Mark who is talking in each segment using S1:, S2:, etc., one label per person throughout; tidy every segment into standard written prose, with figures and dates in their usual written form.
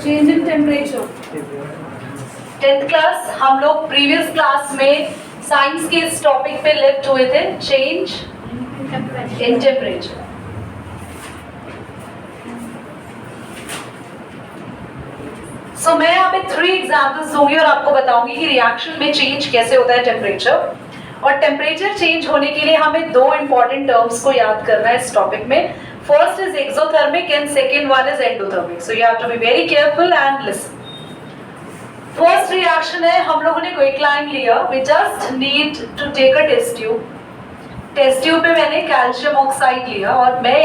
S1: Change in temperature.
S2: 10th class हम लोग previous class में साइंस के इस टॉपिक पे लेफ्ट हुए थे, चेंज इन टेम्परेचर। सो मैं यहाँ पे 3 एग्जाम्पल्स दूंगी और आपको बताऊंगी कि रिएक्शन में चेंज कैसे होता है टेम्परेचर। और टेम्परेचर चेंज होने के लिए हमें 2 इंपॉर्टेंट टर्म्स को याद करना है इस टॉपिक में। First is exothermic and second one is endothermic. So you have to be very careful and listen. First reaction है, हम लोगों ने क्विकलाइन लिया। We just need to take a test tube. Test tube पे मैंने calcium oxide लिया और मैं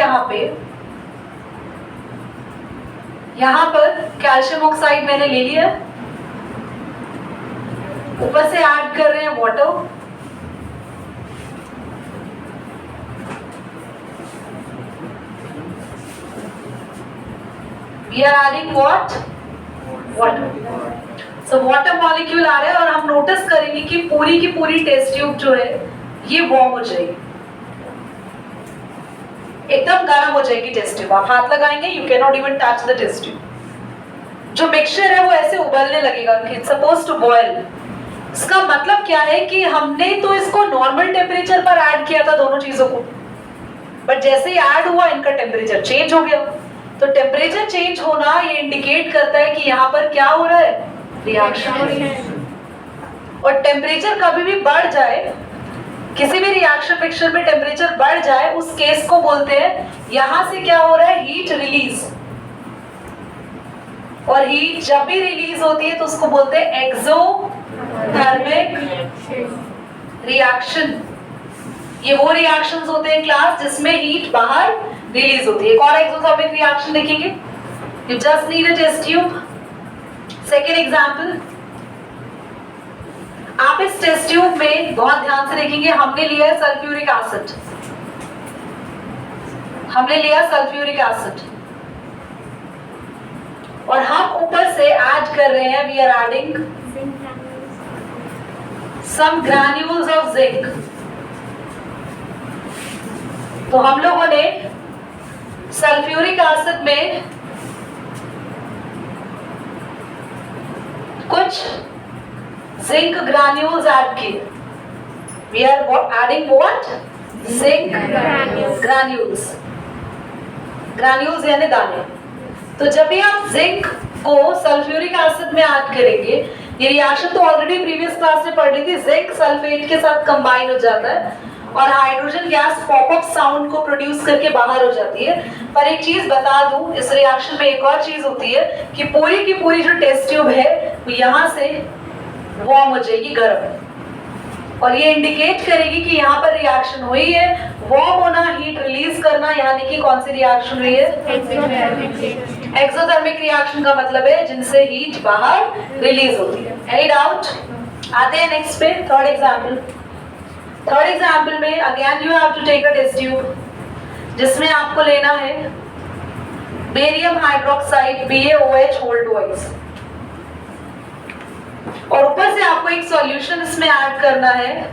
S2: यहाँ पर कैल्शियम ऑक्साइड मैंने ले लिया। ऊपर से ऐड कर रहे हैं water. We are adding what? Water. So water molecule आ रहा है और हम नोटिस करेंगे कि पूरी की पूरी टेस्ट ट्यूब जो है ये वार्म हो जाएगी, एकदम गर्म हो जाएगी टेस्ट ट्यूब। आप हाथ लगाएंगे, you can not even touch the test tube. जो मिक्सचर है वो ऐसे उबलने लगेगा कि इट्स सपोज टू बॉयल। इसका मतलब क्या है कि हमने तो इसको नॉर्मल टेम्परेचर पर ऐड किया था दोनों चीजों को, बट जैसे ही ऐड हुआ इनका टेम्परेचर चेंज हो गया। तो टेम्परेचर चेंज होना ये इंडिकेट करता है कि यहाँ पर क्या हो रहा है, रिएक्शन। और टेम्परेचर कभी भी बढ़ जाए, किसी भी रिएक्शन मिक्सचर में टेम्परेचर बढ़ जाए, उस केस को बोलते हैं यहां से क्या हो रहा है, हीट रिलीज। और हीट जब भी रिलीज होती है तो उसको बोलते हैं एक्सोथर्मिक रिएक्शन। ये वो रिएक्शंस होते हैं क्लास जिसमें हीट बाहर रिलीज होती है। एक और एक्सोथर्मिक रिएक्शन देखेंगे। You just need a test tube. Second example, आप इस टेस्ट ट्यूब में बहुत ध्यान से देखेंगे, हमने लिया है सल्फ्यूरिक एसिड। हमने लिया सल्फ्यूरिक एसिड और हम ऊपर से ऐड कर रहे हैं, we are adding some granules of zinc. तो हम लोगों ने सल्फ्यूरिक एसिड में कुछ जिंक ग्रैन्यूल्स ऐड किए। We are adding what, zinc granules. Granules यानी दाने। तो जब भी आप जिंक को सल्फ्यूरिक एसिड में ऐड करेंगे, ये रिएक्शन तो ऑलरेडी प्रीवियस क्लास में पढ़ ली थी, जिंक सल्फेट के साथ कंबाइन हो जाता है और हाइड्रोजन गैस पॉपअप साउंड को प्रोड्यूस करके बाहर हो जाती है। पर एक चीज बता दूं, इस रिएक्शन में एक और चीज होती है कि पूरी की पूरी जो टेस्ट ट्यूब है वो यहाँ से वार्म हो जाएगी, गर्म, और ये इंडिकेट करेगी कि यहाँ पर रिएक्शन हुई है। वार्म होना, हीट रिलीज करना, यानी कि कौन सी रिएक्शन हुई है, एक्सोथर्मिक रिएक्शन का मतलब है जिनसे हीट बाहर रिलीज होती है। Any doubt? आते हैं नेक्स्ट पे, थर्ड एग्जाम्पल। थर्ड एग्जाम्पल में again you have to take a test tube जिसमें आपको लेना है barium hydroxide BaOH whole twice, और ऊपर से आपको एक सॉल्यूशन इसमें ऐड करना है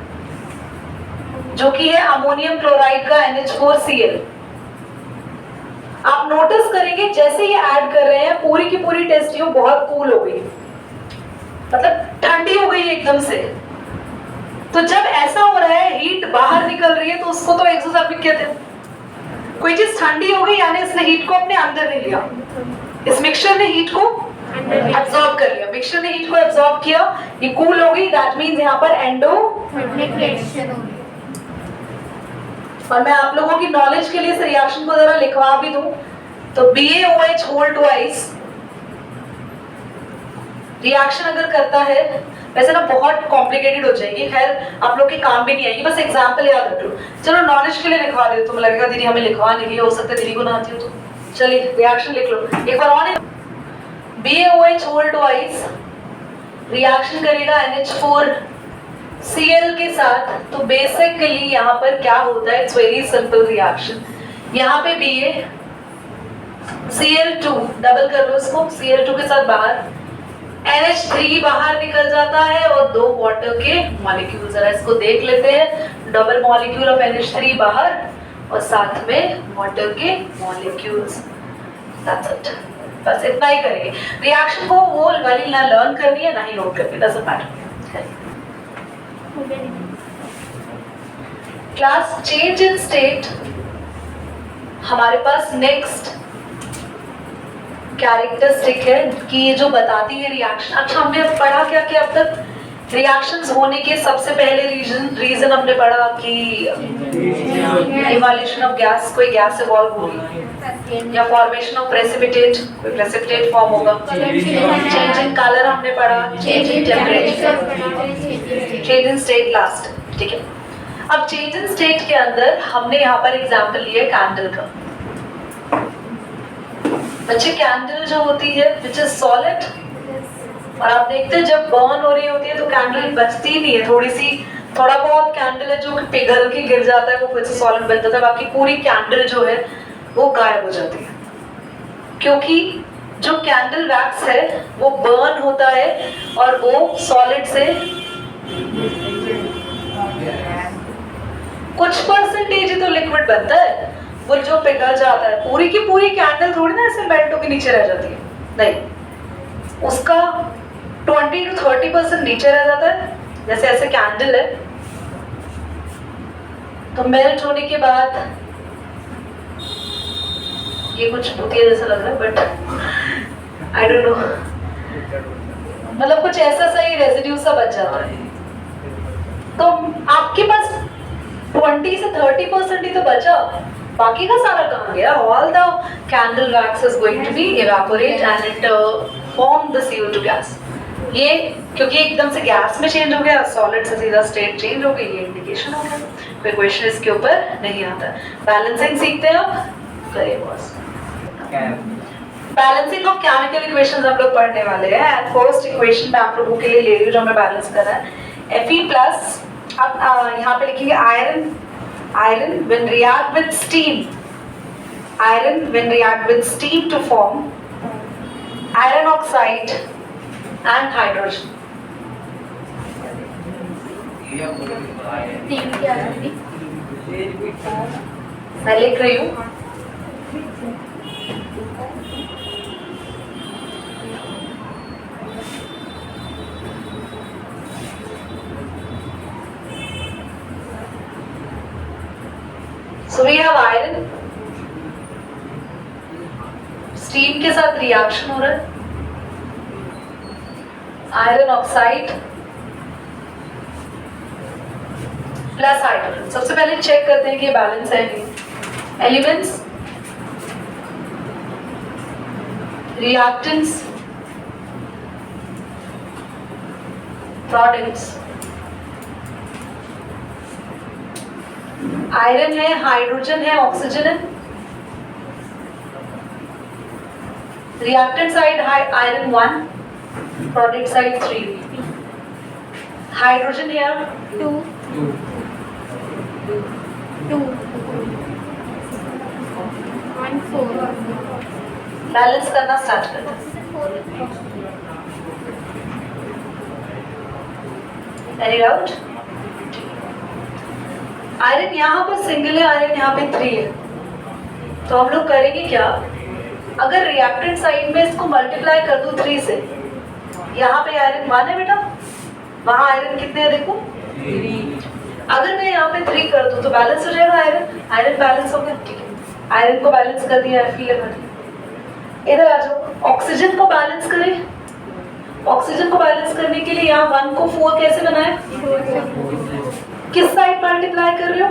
S2: जो कि है अमोनियम क्लोराइड का NH4Cl। आप नोटिस करेंगे जैसे ये ऐड कर रहे हैं पूरी की पूरी टेस्ट ट्यूब बहुत कूल हो गई, मतलब ठंडी हो गई एकदम से। तो जब ऐसा हो रहा है, हीट बाहर निकल रही है, तो उसको तो एक्सोथर्मिक कहते हैं। कोई चीज ठंडी हो गई यानी इसने हीट को अपने अंदर ले लिया, इस मिक्सचर ने हीट को एब्सॉर्ब कर लिया, मिक्सचर ने हीट को एब्सॉर्ब किया, ये कूल हो गई, दैट मींस यहाँ पर एंडोथर्मिक रिएक्शन हो रही है। और मैं आप लोगों की नॉलेज के लिए इस रिएक्शन को जरा लिखवा भी दूं, तो BaOH होल्ड ट्वाइस रिएक्शन अगर करता है, वैसे ना बहुत कॉम्प्लिकेटेड हो जाएगी, खैर आप लोग के काम भी नहीं आएगी, बस एग्जांपल याद रख लो। चलो नॉलेज के लिए लिखवा दे, तुम लगेगा दीदी हमें लिखवा नहीं, हो सकता है दीदी को ना आती हो तो चलिए रिएक्शन लिख लो एक बार और। BaOH होल्ड ट्वाइस रिएक्शन करेगा NH4Cl के साथ। तो बेसिकली यहाँ पर क्या होता है, इट्स वेरी सिंपल रिएक्शन। यहाँ पे Cl2 डबल कर लो इसको, Cl2 के साथ बाहर NH3 बाहर निकल जाता है और 2 वाटर के मॉलिक्यूल, जरा इसको देख लेते हैं। डबल मॉलिक्यूल ऑफ NH3 बाहर और साथ में वाटर के मॉलिक्यूल्स। That's it. बस इतना ही करेंगे। रिएक्शन को वो वाली ना लर्न करनी है ना ही नोट करनी, doesn't matter. Class change in state, हमारे पास नेक्स्ट कैरेक्टरिस्टिक है कि ये जो बताती है रिएक्शन। अच्छा, हमने पढ़ा क्या कि अब तक रिएक्शंस होने के सबसे पहले रीजन हमने पढ़ा कि इवोल्यूशन ऑफ गैस, कोई गैस इवॉल्व होगी, या फॉर्मेशन ऑफ प्रेसिपिटेट, कोई प्रेसिपिटेट फॉर्म होगा, चेंज इन कलर हमने पढ़ा, change in temperature, change in state last. ठीक है, अब चेंज इन स्टेट के अंदर हमने यहाँ पर एग्जांपल लिया कैंडल का। बच्चे, कैंडल जो होती है विच इज सॉलिड, और आप देखते हैं जब बर्न हो रही होती है तो कैंडल बचती नहीं है, थोड़ा बहुत कैंडल है जो पिघल के गिर जाता है, वो फिर से सॉलिड बन जाता है, बाकी पूरी कैंडल जो है वो गायब हो जाती है। क्योंकि जो कैंडल वैक्स है वो बर्न होता है और वो सॉलिड से कुछ परसेंटेज ही तो लिक्विड बनता है, वो जो पिघल जाता है। पूरी की पूरी कैंडल थोड़ी ना ऐसे मेल्ट होकर नीचे रह जाती है, नहीं, उसका 20 to 30% नीचे रह जाता है। जैसे ऐसे कैंडल है तो मेल्ट होने के बाद ये कुछ भूतिया जैसा लग रहा है, बट आई डोंट नो, मतलब कुछ ऐसा सही रेजिड्यू सा बच जाता है। तो आपके पास 20 से 30% ही तो बचा, बाकी का सारा कहाँ गया? All the candle wax is going to be evaporate and it form the CO2 gas। ये क्योंकि एकदम से गैस में चेंज हो गया, सॉलिड से सीधा स्टेट चेंज हो गई, ये इंडिकेशन हो गया। कोई क्वेश्चन इसके ऊपर नहीं आता। बैलेंसिंग सीखते हैं अब, करिए boss. Balancing of chemical equations हम लोग पढ़ने वाले हैं। एंड फर्स्ट इक्वेशन मैं आप लोगों के लिए ले रही हूँ जो हमें बैलेंस करना है, Fe+। अब यहाँ पे लिखेंगे iron when react with steam to form iron oxide and hydrogen। मैं लिख रही हूँ, so we have iron, steam के साथ रिएक्शन हो रहा है, आयरन ऑक्साइड प्लस हाइड्रोजन। सबसे पहले चेक करते हैं कि ये बैलेंस है नहीं। एलिमेंट्स, रिएक्टेंट्स, प्रोडक्ट्स, आयरन है, हाइड्रोजन है, ऑक्सीजन है। Reactant side iron 1, product side 3, hydrogen here 2, balance करना स्टार्ट करते हैं। Any doubt? आयरन यहाँ पर सिंगल है, आयरन यहाँ पे 3 है, तो हम लोग करेंगे क्या? अगर रिएक्टेंट साइड में इसको मल्टीप्लाई कर दूं 3 से, यहाँ पे आयरन 1 है बेटा, वहाँ आयरन कितने हैं देखो 3। अगर मैं यहाँ पे 3 कर दूं तो बैलेंस हो जाएगा, आयरन बैलेंस हो गया। ठीक है, आयरन को बैलेंस कर दिया, Fe11। इधर आ जाओ, ऑक्सीजन को बैलेंस करें। ऑक्सीजन को बैलेंस करने के लिए यहाँ 1 को 4 कैसे बनाए? किस साइड मल्टीप्लाई कर रहे हो?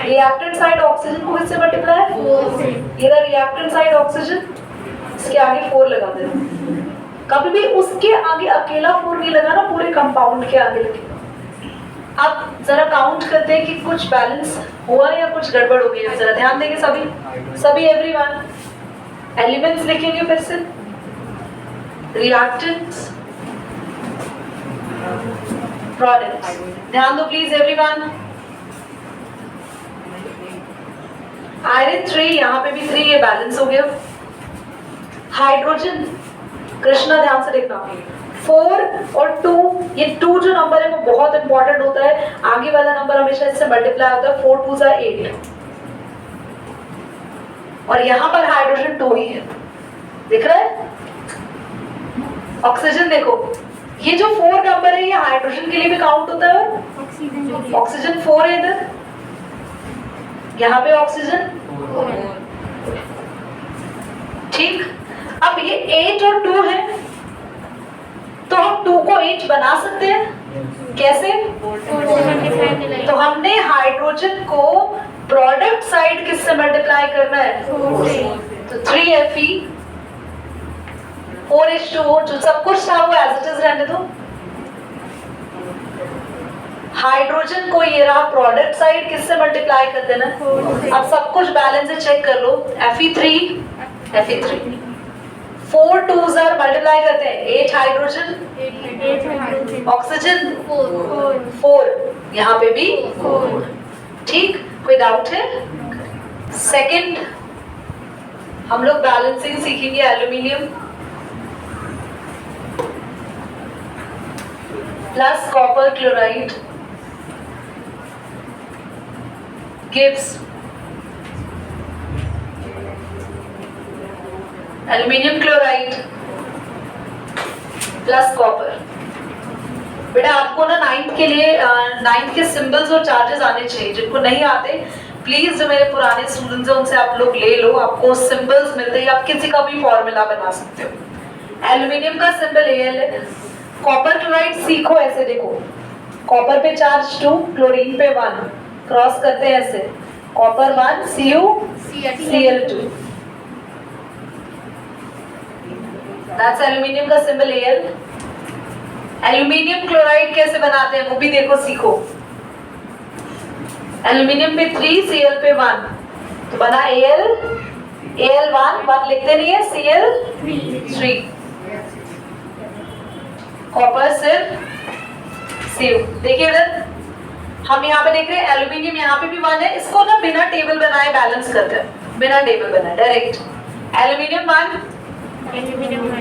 S2: रिएक्टेंट साइड ऑक्सीजन को किससे मल्टीप्लाई? 4 से। इधर रिएक्टेंट साइड ऑक्सीजन, इसके आगे 4 लगा देना। कभी भी उसके आगे अकेला 4 नहीं लगाना, पूरे कंपाउंड के आगे लगेगा। अब जरा काउंट करते हैं कि कुछ बैलेंस हुआ या कुछ गड़बड़ हो गई है। जरा ध्यान देंगे सभी एवरीवन। एलिमेंट्स लिखेंगे फिर से, रिएक्टेंट्स, प्रोडक्ट्स। ध्यान दो प्लीज एवरीवन। आयरन 3, यहाँ पे भी 3, ये बैलेंस हो गया। हाइड्रोजन, कृष्णा ध्यान से देखना, 4 और 2, ये 2 जो नंबर है वो बहुत इंपॉर्टेंट होता है। आगे वाला नंबर हमेशा इससे मल्टीप्लाई होता है, 4 2 are 8, और यहाँ पर हाइड्रोजन 2 ही है। दिख रहा है? ऑक्सीजन देखो, ये जो 4 नंबर है ये हाइड्रोजन के लिए भी काउंट होता है। ऑक्सीजन 4 है इधर, यहाँ पे ऑक्सीजन, ठीक। अब ये 8 और 2 है, तो हम 2 को 8 बना सकते हैं। कैसे? तो हमने हाइड्रोजन को प्रोडक्ट साइड किससे मल्टीप्लाई करना है? तो 3Fe 4H2O, जो सब कुछ था वो एज इट इज रहने दो। हाइड्रोजन को ये रहा प्रोडक्ट साइड, किससे मल्टीप्लाई कर देना? अब सब कुछ बैलेंस है, चेक कर लो। Fe3 4 2s आर मल्टीप्लाई करते हैं 8 हाइड्रोजन, ऑक्सीजन 4, यहाँ पे भी 4, ठीक। कोई डाउट है? सेकंड हम लोग बैलेंसिंग सीखेंगे। Aluminium plus copper chloride gives aluminium chloride plus copper. बेटा आपको ना 9th के लिए 9th के सिंबल्स और चार्जेस आने चाहिए। जिनको नहीं आते प्लीज जो मेरे पुराने स्टूडेंट्स हैं उनसे आप लोग ले लो, आपको सिंबल्स मिलते हैं, आप किसी का भी फॉर्मूला बना सकते हो। एल्यूमिनियम का सिंबल Al है। कॉपर क्लोराइड सीखो, ऐसे देखो, कॉपर पे चार्ज 2, क्लोरीन पे 1, क्रॉस करते हैं ऐसे, कॉपर 1 Cl2, दैट्स एल्यूमिनियम का सिंबल Al। एल्यूमिनियम क्लोराइड कैसे बनाते हैं वो भी देखो, सीखो। एल्यूमिनियम पे 3, Cl पे 1, तो बना Al1 लिखते नहीं है, Cl3। कॉपर सिर्फ Cu। देखिए इधर हम यहाँ पे देख रहे हैं एल्यूमिनियम यहाँ पे भी 1 है। इसको ना बिना टेबल बनाए बैलेंस करते हैं, बिना टेबल बनाए डायरेक्ट। एल्यूमिनियम 1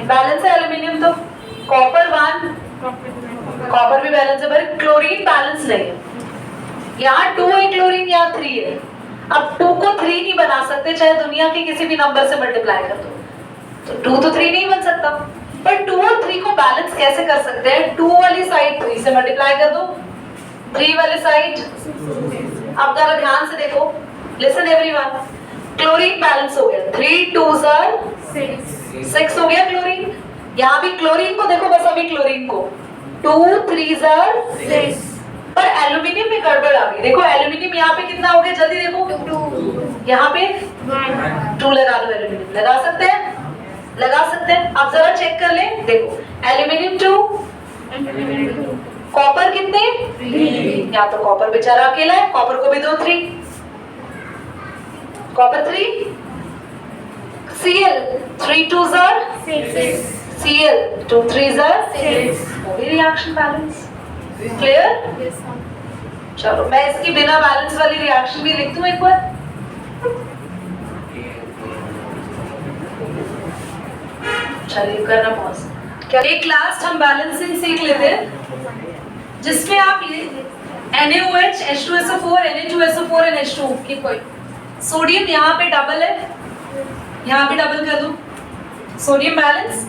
S2: बैलेंस है, एल्यूमिनियम तो कॉपर 1, कॉपर भी बैलेंस है, पर क्लोरीन बैलेंस नहीं है। यहाँ 2 है क्लोरीन, यहाँ 3 है। अब 2 को 3 नहीं बना सकते, चाहे दुनिया के किसी भी नंबर से मल्टीप्लाई कर दो, तो 2 तो 3 नहीं बन सकता। पर 2 और 3 को बैलेंस कैसे कर सकते हैं? 2 वाली साइड 3 से मल्टीप्लाई कर दो, 3 वाली साइड। अब जरा ध्यान से देखो, लिसन एवरीवन, क्लोरीन बैलेंस हो गया, 3 2s आर 6 हो गया क्लोरीन। यहाँ भी क्लोरीन को देखो, बस अभी क्लोरीन को 2 3s आर 6। पर एल्यूमिनियम में गड़बड़ आ गई। देखो एल्यूमिनियम यहाँ पे कितना हो गया, जल्दी देखो, 2, यहाँ पे 2 लगा दो। एल्यूमिनियम लगा सकते हैं, लगा सकते हैं। अब जरा चेक कर ले, देखो एल्यूमिनियम 2, कॉपर कितने 3, यहाँ तो कॉपर बेचारा अकेला है, कॉपर को भी दो 3, कॉपर 3, Cl 3 2s आर 6, Cl 2 3s आर 6, वो भी रिएक्शन बैलेंस। क्लियर? चलो मैं इसकी बिना बैलेंस वाली रिएक्शन भी लिख दूं एक बार। चलिए करना पॉज। क्या एक लास्ट हम बैलेंसिंग सीख लेते हैं, जिसमें आप ये NaOH H2SO4 Na2SO4 और H2O की कोई सोडियम यहाँ पे डबल है, यहाँ भी डबल कर दूं, सोडियम बैलेंस।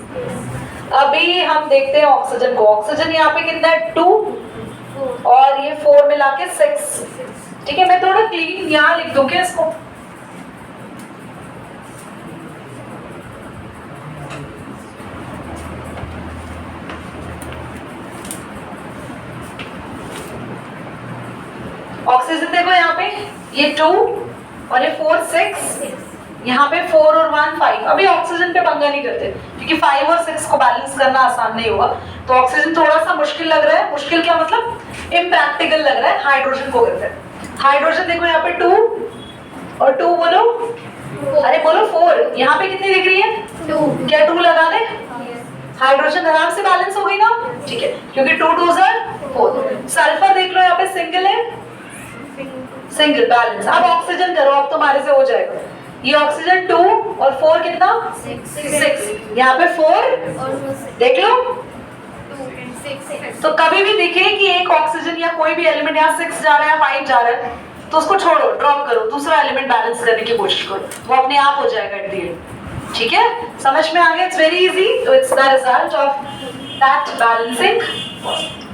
S2: अभी हम देखते हैं ऑक्सीजन को। ऑक्सीजन यहाँ पे कितना है 2 और ये 4 मिला के 6। ठीक है, मैं थोड़ा क्लीन यहाँ लिख दूंगी इसको। ऑक्सीजन देखो यहाँ पे ये 2 और ये 4 6, यहाँ पे 4 और 1 5। अभी ऑक्सीजन पे पंगा नहीं करते क्योंकि 5 और 6 को बैलेंस करना आसान नहीं होगा, तो ऑक्सीजन थोड़ा सा मुश्किल लग रहा है। मुश्किल क्या मतलब इम्प्रैक्टिकल लग रहा है। हाइड्रोजन को करते हैं। हाइड्रोजन देखो यहाँ पे 2 और 2 बोलो, अरे बोलो 4। यहाँ पे कितनी दिख रही है 2, क्या 2 लगा दे? हाइड्रोजन आराम से बैलेंस हो गई ना, ठीक है, क्योंकि 2 2s आर 4। सल्फर देख लो यहाँ पे सिंगल है, सिंगल बैलेंस। अब ऑक्सीजन करो, अब तुम्हारे से हो जाएगा। ये ऑक्सीजन 2 और 4 कितना 6, यहाँ पे 4 देख लो। तो कभी भी दिखे कि एक ऑक्सीजन या कोई भी एलिमेंट यहाँ 6 जा रहा है या 5 जा रहा है, तो उसको छोड़ो, ड्रॉप करो, दूसरा एलिमेंट बैलेंस करने की कोशिश करो, वो अपने आप हो जाएगा एट द एंड। ठीक है, समझ में आ गया? It's very easy. तो it's the result of that balancing.